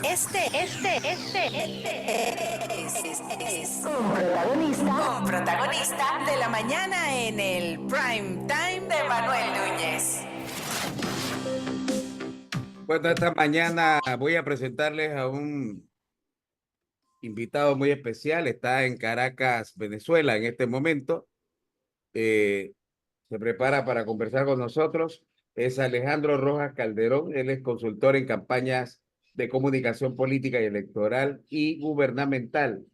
Es un protagonista de la mañana en el Prime Time de Manuel Núñez. Bueno, esta mañana voy a presentarles a un invitado muy especial. Está en Caracas, Venezuela, en este momento. Eh, Se prepara para conversar con nosotros. Es Alejandro Rojas Calderón. Él es consultor en campañas de comunicación política y electoral y gubernamental,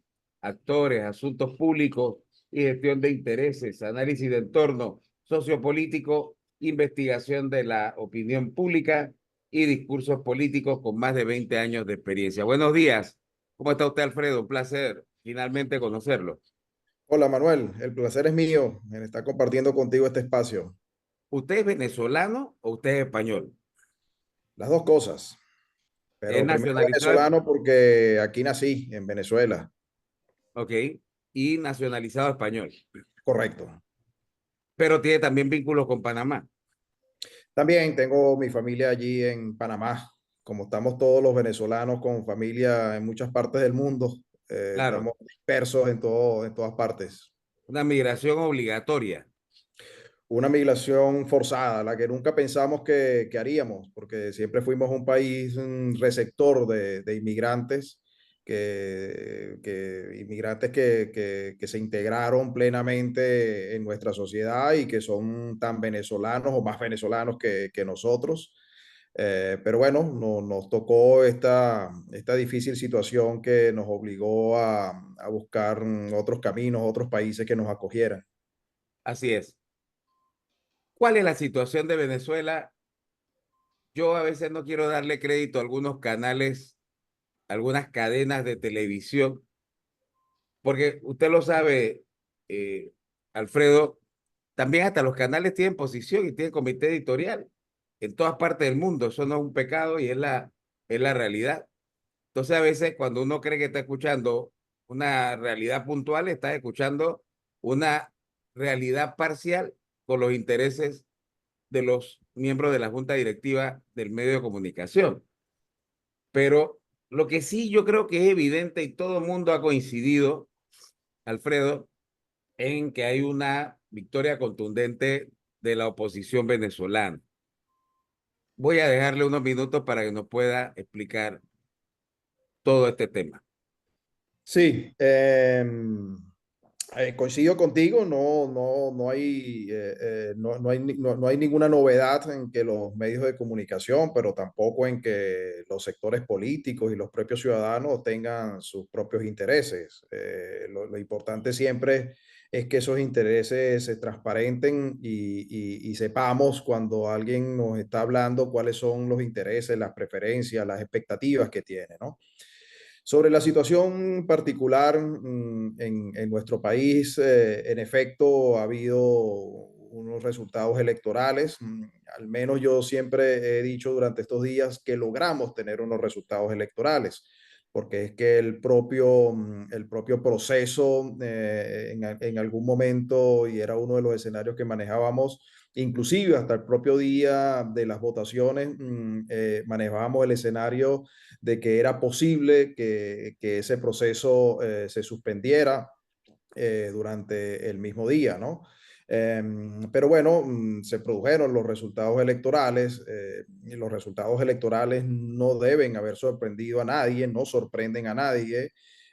actores, asuntos públicos y gestión de intereses, análisis de entorno sociopolítico, investigación de la opinión pública y discursos políticos con más de 20 años de experiencia. Buenos días. ¿Cómo está usted, Alfredo? Un placer finalmente conocerlo. Hola Manuel, el placer es mío en estar compartiendo contigo este espacio. ¿Usted es venezolano o usted es español? Las dos cosas, Es pero primero nacionalizado, venezolano porque aquí nací, en Venezuela. ok, y nacionalizado español, Correcto. pero tiene también vínculos con Panamá. También tengo mi familia allí en Panamá. Como estamos todos los venezolanos con familia en muchas partes del mundo, Claro, estamos dispersos en todas partes. una migración obligatoria. Una migración forzada, la que nunca pensamos que haríamos, porque siempre fuimos un país receptor de inmigrantes, inmigrantes que se integraron plenamente en nuestra sociedad y que son tan venezolanos o más venezolanos que nosotros. Pero bueno, nos tocó esta difícil situación que nos obligó a buscar otros caminos, otros países que nos acogieran. Así es. ¿Cuál es la situación de Venezuela? Yo a veces no quiero darle crédito a algunos canales, algunas cadenas de televisión, porque usted lo sabe, eh, Alfredo, también hasta los canales tienen posición y tienen comité editorial en todas partes del mundo. Eso no es un pecado y es la realidad. Entonces, a veces cuando uno cree que está escuchando una realidad puntual, está escuchando una realidad parcial con los intereses de los miembros de la junta directiva del medio de comunicación. Pero lo que sí yo creo que es evidente y todo el mundo ha coincidido, Alfredo, en que hay una victoria contundente de la oposición venezolana. Voy a dejarle unos minutos para que nos pueda explicar todo este tema. Sí, coincido contigo, no hay ninguna novedad en que los medios de comunicación, pero tampoco en que los sectores políticos y los propios ciudadanos tengan sus propios intereses. Lo importante siempre es que esos intereses se transparenten y sepamos cuando alguien nos está hablando cuáles son los intereses, las preferencias, las expectativas que tiene, ¿no? Sobre la situación particular en nuestro país, en efecto, ha habido unos resultados electorales. Al menos yo siempre he dicho durante estos días que logramos tener unos resultados electorales, porque es que el propio proceso en algún momento, y era uno de los escenarios que manejábamos, inclusive hasta el propio día de las votaciones, manejábamos el escenario de que era posible que ese proceso se suspendiera durante el mismo día, ¿no? Pero bueno, se produjeron los resultados electorales y los resultados electorales no deben haber sorprendido a nadie, no sorprenden a nadie,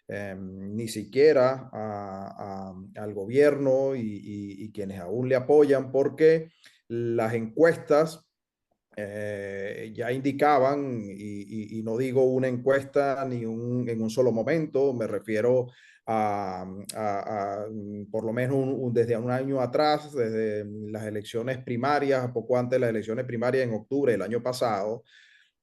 ni siquiera al gobierno y quienes aún le apoyan, porque las encuestas ya indicaban, y no digo una encuesta en un solo momento, me refiero por lo menos desde un año atrás, desde las elecciones primarias, poco antes de las elecciones primarias en octubre del año pasado,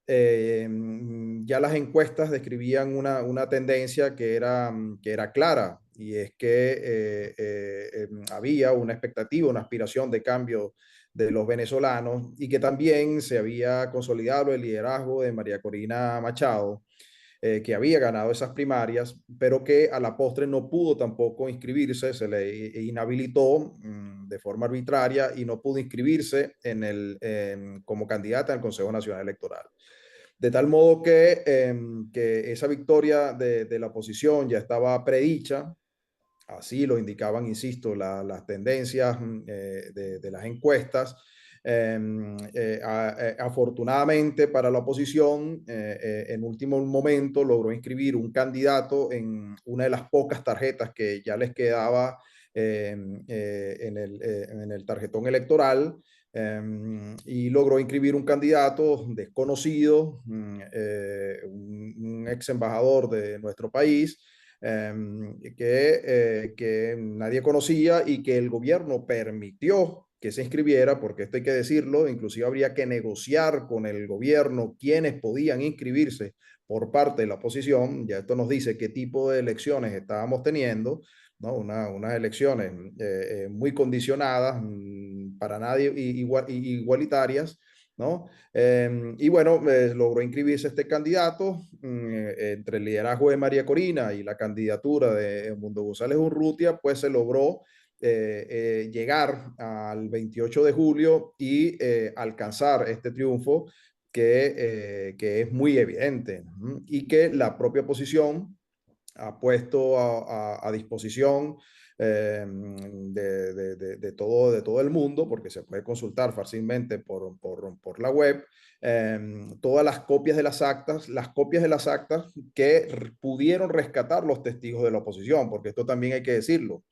ya las encuestas describían una tendencia que era clara, y es que había una expectativa, una aspiración de cambio de los venezolanos, y que también se había consolidado el liderazgo de María Corina Machado, que había ganado esas primarias, pero que a la postre no pudo tampoco inscribirse, se le inhabilitó de forma arbitraria y no pudo inscribirse como candidata al Consejo Nacional Electoral. de tal modo que esa victoria de la oposición ya estaba predicha. Así lo indicaban, insisto, las tendencias de las encuestas. Afortunadamente para la oposición, en último momento logró inscribir un candidato en una de las pocas tarjetas que ya les quedaba en el tarjetón electoral. Y logró inscribir un candidato desconocido, un ex embajador de nuestro país, que nadie conocía y que el gobierno permitió que se inscribiera, porque esto hay que decirlo, inclusive habría que negociar con el gobierno quienes podían inscribirse por parte de la oposición. Ya esto nos dice qué tipo de elecciones estábamos teniendo, ¿no? Unas elecciones muy condicionadas, para nadie igualitarias, ¿no? Y bueno, logró inscribirse este candidato entre el liderazgo de María Corina y la candidatura de Mundo González Urrutia, pues se logró llegar al 28 de julio y alcanzar este triunfo que es muy evidente, ¿no? Y que la propia oposición ha puesto a disposición de todo el mundo, porque se puede consultar fácilmente por la web, todas las copias de las actas que pudieron rescatar los testigos de la oposición, porque esto también hay que decirlo.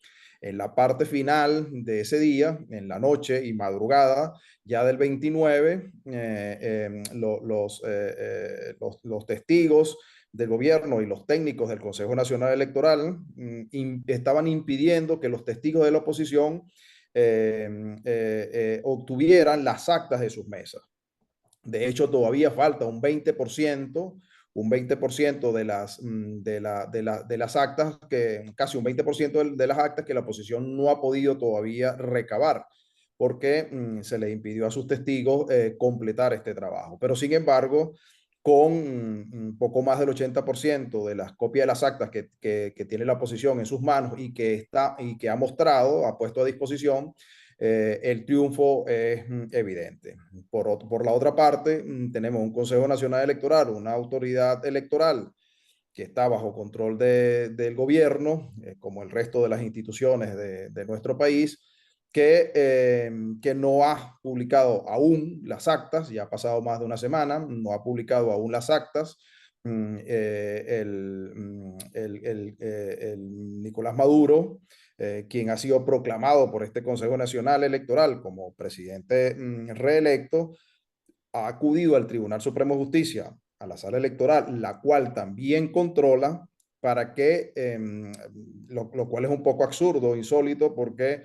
En la parte final de ese día, en la noche y madrugada, ya del 29, los testigos del gobierno y los técnicos del Consejo Nacional Electoral estaban impidiendo que los testigos de la oposición obtuvieran las actas de sus mesas. De hecho, todavía falta un 20% de las actas, casi un 20% de las actas que la oposición no ha podido todavía recabar, porque se le impidió a sus testigos completar este trabajo. Pero sin embargo, con un poco más del 80% de las copias de las actas que tiene la oposición en sus manos y que ha mostrado, ha puesto a disposición, el triunfo es evidente. Por la otra parte, tenemos un Consejo Nacional Electoral, una autoridad electoral que está bajo control del gobierno, como el resto de las instituciones de nuestro país, que no ha publicado aún las actas. Ya ha pasado más de una semana, no ha publicado aún las actas. El Nicolás Maduro, quien ha sido proclamado por este Consejo Nacional Electoral como presidente reelecto, ha acudido al Tribunal Supremo de Justicia, a la sala electoral, la cual también controla, para que, lo cual es un poco absurdo, insólito, porque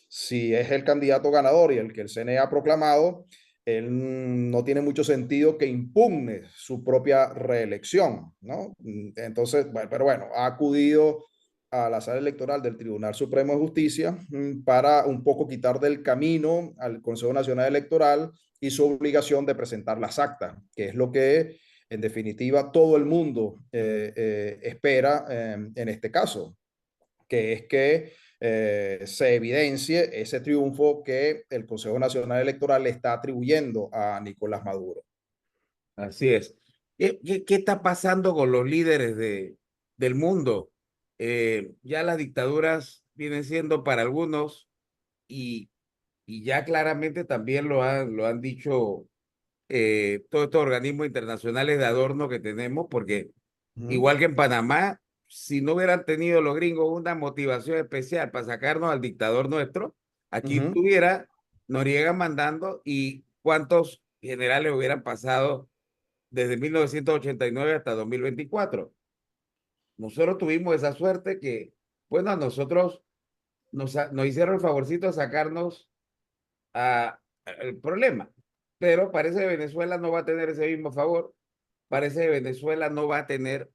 si es el candidato ganador y el que el CNE ha proclamado, él no tiene mucho sentido que impugne su propia reelección, ¿no? Entonces, bueno, pero bueno, ha acudido a la sala electoral del Tribunal Supremo de Justicia para un poco quitar del camino al Consejo Nacional Electoral y su obligación de presentar las actas, que es lo que en definitiva todo el mundo espera en este caso, que es que se evidencie ese triunfo que el Consejo Nacional Electoral le está atribuyendo a Nicolás Maduro. Así es. ¿Qué está pasando con los líderes del mundo? Ya las dictaduras vienen siendo para algunos y ya claramente también lo han dicho todos estos organismos internacionales de adorno que tenemos, porque igual que en Panamá, si no hubieran tenido los gringos una motivación especial para sacarnos al dictador nuestro, aquí estuviera Noriega mandando y cuántos generales hubieran pasado desde 1989 hasta 2024. Nosotros tuvimos esa suerte que, bueno, a nosotros nos hicieron el favorcito de sacarnos el problema, pero parece que Venezuela no va a tener ese mismo favor, parece que Venezuela no va a tener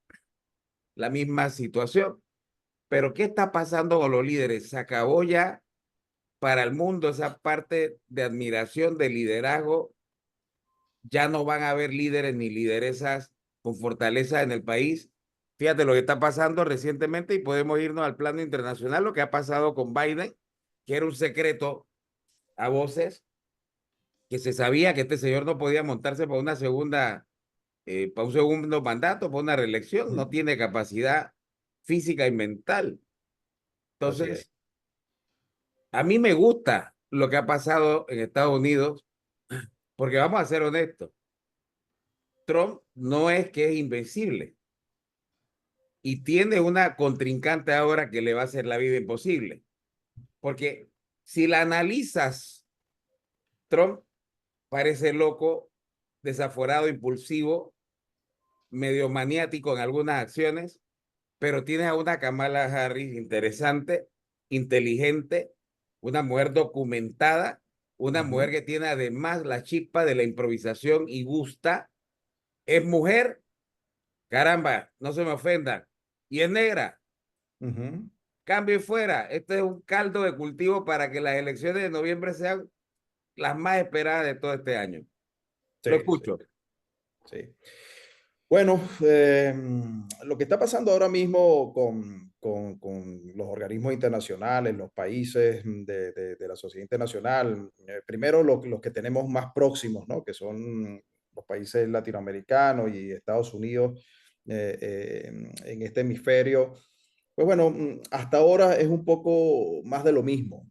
la misma situación. Pero ¿qué está pasando con los líderes? Se acabó ya para el mundo esa parte de admiración, de liderazgo. Ya no van a haber líderes ni lideresas con fortaleza en el país. Fíjate lo que está pasando recientemente y podemos irnos al plano internacional, lo que ha pasado con Biden, que era un secreto a voces, que se sabía que este señor no podía montarse para una segunda para un segundo mandato, para una reelección, no Ujú. tiene capacidad física y mental. Así es. Entonces, a mí me gusta lo que ha pasado en Estados Unidos, porque vamos a ser honestos, Trump no es que es invencible y tiene una contrincante ahora que le va a hacer la vida imposible, porque si la analizas, Trump parece loco, desaforado, impulsivo, medio maniático en algunas acciones, pero tienes a una Kamala Harris interesante, inteligente, una mujer documentada, una mujer Ujú, que tiene además la chispa de la improvisación y gusta, es mujer, caramba, no se me ofendan, y es negra, ujú. cambio y fuera, este es un caldo de cultivo para que las elecciones de noviembre sean las más esperadas de todo este año. Lo Sí, sí, escucho. sí. Bueno, lo que está pasando ahora mismo con los organismos internacionales, los países de la sociedad internacional, primero los que tenemos más próximos, ¿no? Que son los países latinoamericanos y Estados Unidos en este hemisferio, pues bueno, hasta ahora es un poco más de lo mismo.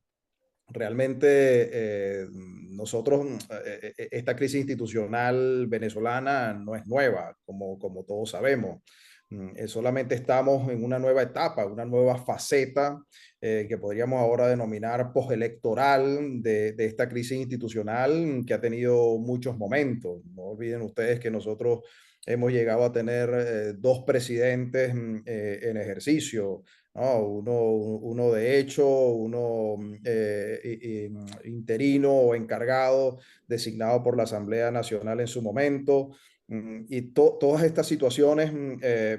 Realmente nosotros, esta crisis institucional venezolana no es nueva, como todos sabemos. Solamente estamos en una nueva etapa, una nueva faceta que podríamos ahora denominar postelectoral de esta crisis institucional que ha tenido muchos momentos. No olviden ustedes que nosotros hemos llegado a tener dos presidentes en ejercicio, ¿no? Uno de hecho, uno interino o encargado, designado por la Asamblea Nacional en su momento. Y todas estas situaciones,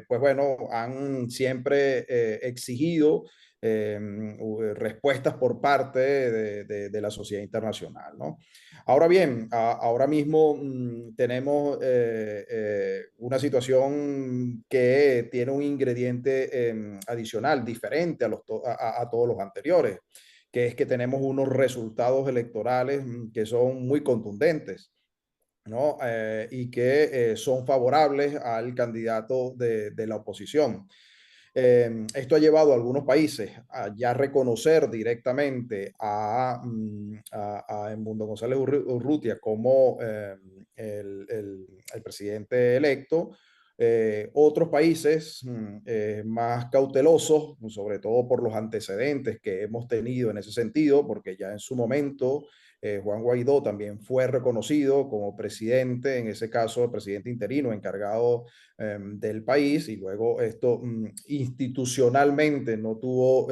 pues bueno, han siempre exigido respuestas por parte de la sociedad internacional, ¿no? Ahora bien, ahora mismo tenemos una situación que tiene un ingrediente adicional, diferente a todos los anteriores, que es que tenemos unos resultados electorales que son muy contundentes, ¿no? Y que son favorables al candidato de la oposición. Esto ha llevado a algunos países a ya reconocer directamente a Edmundo González Urrutia como el presidente electo. Otros países más cautelosos, sobre todo por los antecedentes que hemos tenido en ese sentido, porque ya en su momento Juan Guaidó también fue reconocido como presidente, en ese caso el presidente interino encargado del país, y luego esto institucionalmente no tuvo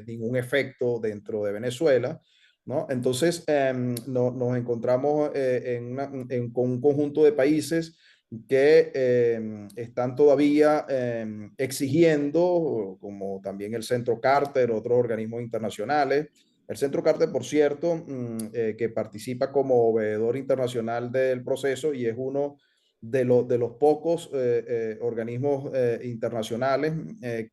ningún efecto dentro de Venezuela, ¿no? Entonces nos encontramos con un conjunto de países que están todavía exigiendo, como también el Centro Carter, otros organismos internacionales. El Centro Carter, por cierto, que participa como veedor internacional del proceso y es uno de los pocos organismos internacionales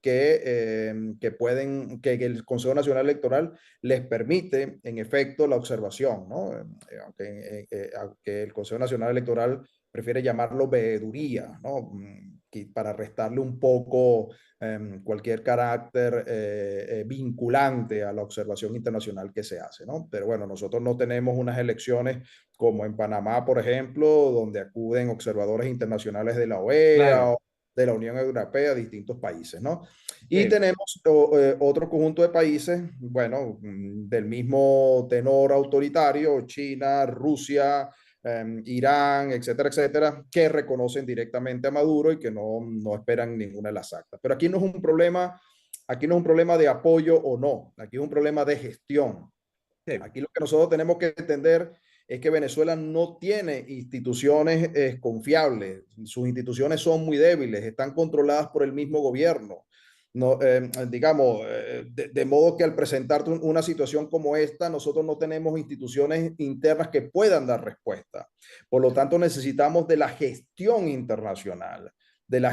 que el Consejo Nacional Electoral les permite, en efecto, la observación, ¿no? Aunque el Consejo Nacional Electoral prefiere llamarlo veeduría, ¿no? Para restarle un poco cualquier carácter vinculante a la observación internacional que se hace, ¿no? Pero bueno, nosotros no tenemos unas elecciones como en Panamá, por ejemplo, donde acuden observadores internacionales de la OEA Claro, o de la Unión Europea, distintos países, ¿no? Y sí, tenemos otro conjunto de países, bueno, del mismo tenor autoritario, China, Rusia, Irán, etcétera, etcétera, que reconocen directamente a Maduro y que no esperan ninguna de las actas. Pero aquí no es un problema de apoyo o no, aquí es un problema de gestión. sí. Aquí lo que nosotros tenemos que entender es que Venezuela no tiene instituciones confiables, sus instituciones son muy débiles, están controladas por el mismo gobierno. No, digamos, de modo que al presentar una situación como esta, nosotros no tenemos instituciones internas que puedan dar respuesta. Por lo tanto, necesitamos de la gestión internacional en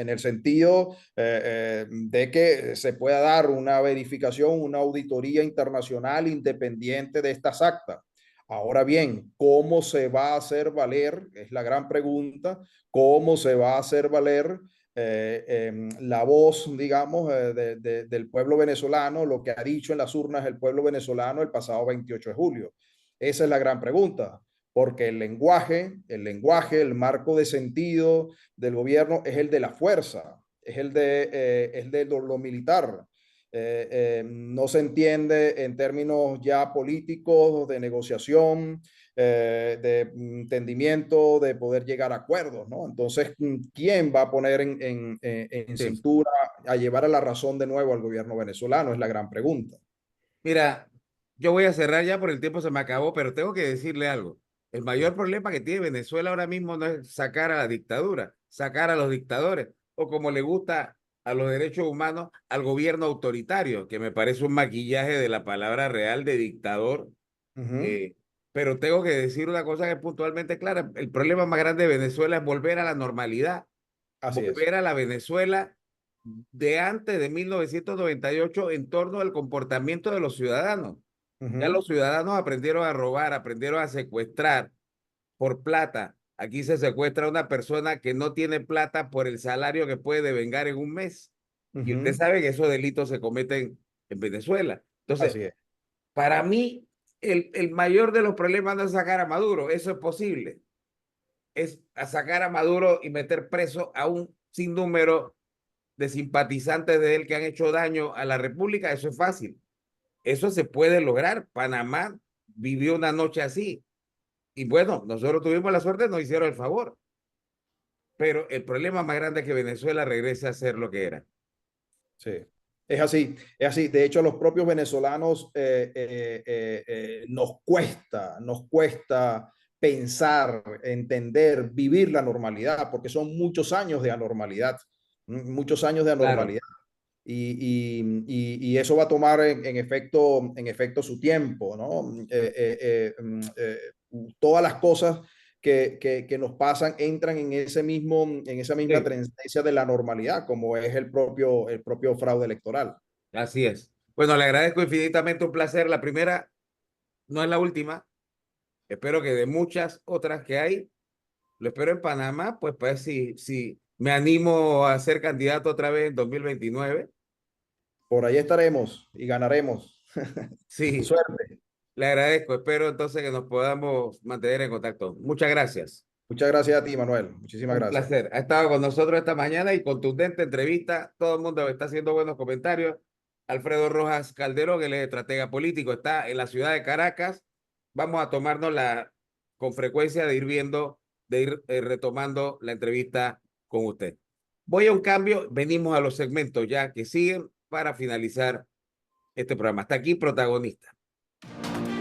el sentido de que se pueda dar una verificación, una auditoría internacional independiente de estas actas. Ahora bien, ¿cómo se va a hacer valer? Es la gran pregunta. ¿Cómo se va a hacer valer la voz, digamos, del pueblo venezolano, lo que ha dicho en las urnas el pueblo venezolano el pasado 28 de julio? Esa es la gran pregunta, porque el marco de sentido del gobierno es el de la fuerza, es de lo militar. No se entiende en términos ya políticos, de negociación, de entendimiento, de poder llegar a acuerdos, ¿no? Entonces, ¿quién va a poner en Sí. cintura a llevar a la razón de nuevo al gobierno venezolano? Es la gran pregunta. Mira, yo voy a cerrar ya por el tiempo se me acabó, pero tengo que decirle algo. El mayor problema que tiene Venezuela ahora mismo no es sacar a la dictadura, sacar a los dictadores, o como le gusta a los derechos humanos, al gobierno autoritario, que me parece un maquillaje de la palabra real de dictador. Ujú. eh, pero tengo que decir una cosa que es puntualmente clara. El problema más grande de Venezuela es volver a la normalidad, Así es. volver a la Venezuela de antes de 1998 en torno al comportamiento de los ciudadanos. Ya Ujú, los ciudadanos aprendieron a robar, aprendieron a secuestrar por plata. Aquí se secuestra a una persona que no tiene plata por el salario que puede devengar en un mes. Y usted ujú. sabe que esos delitos se cometen en Venezuela. Entonces, Así es. para mí, el mayor de los problemas no es sacar a Maduro, eso es posible. Es a sacar a Maduro y meter preso a un sinnúmero de simpatizantes de él que han hecho daño a la República, eso es fácil. Eso se puede lograr. Panamá vivió una noche así. Y bueno, nosotros tuvimos la suerte, nos hicieron el favor. Pero el problema más grande es que Venezuela regrese a ser lo que era. Sí, es así, es así. De hecho, a los propios venezolanos nos cuesta pensar, entender, vivir la normalidad, porque son muchos años de anormalidad, muchos años de Claro, anormalidad. Y eso va a tomar en efecto su tiempo, ¿no? Todas las cosas que nos pasan entran en esa misma sí, tendencia de la normalidad, como es el propio fraude electoral. así es. Bueno, le agradezco infinitamente, un placer. La primera no es la última. Espero que de muchas otras que hay, lo espero en Panamá, pues si me animo a ser candidato otra vez en 2029. Por ahí estaremos y ganaremos. Sí, Suerte. le agradezco. Espero entonces que nos podamos mantener en contacto. Muchas gracias. Muchas gracias a ti, Manuel. Muchísimas Un gracias. placer. Ha estado con nosotros esta mañana y contundente entrevista. Todo el mundo está haciendo buenos comentarios. Alfredo Rojas Calderón, él es estratega político, está en la ciudad de Caracas. Vamos a tomárnosla con frecuencia de ir viendo, de ir retomando la entrevista con usted. Voy a un cambio, venimos a los segmentos ya que siguen para finalizar este programa. Hasta aquí, protagonista.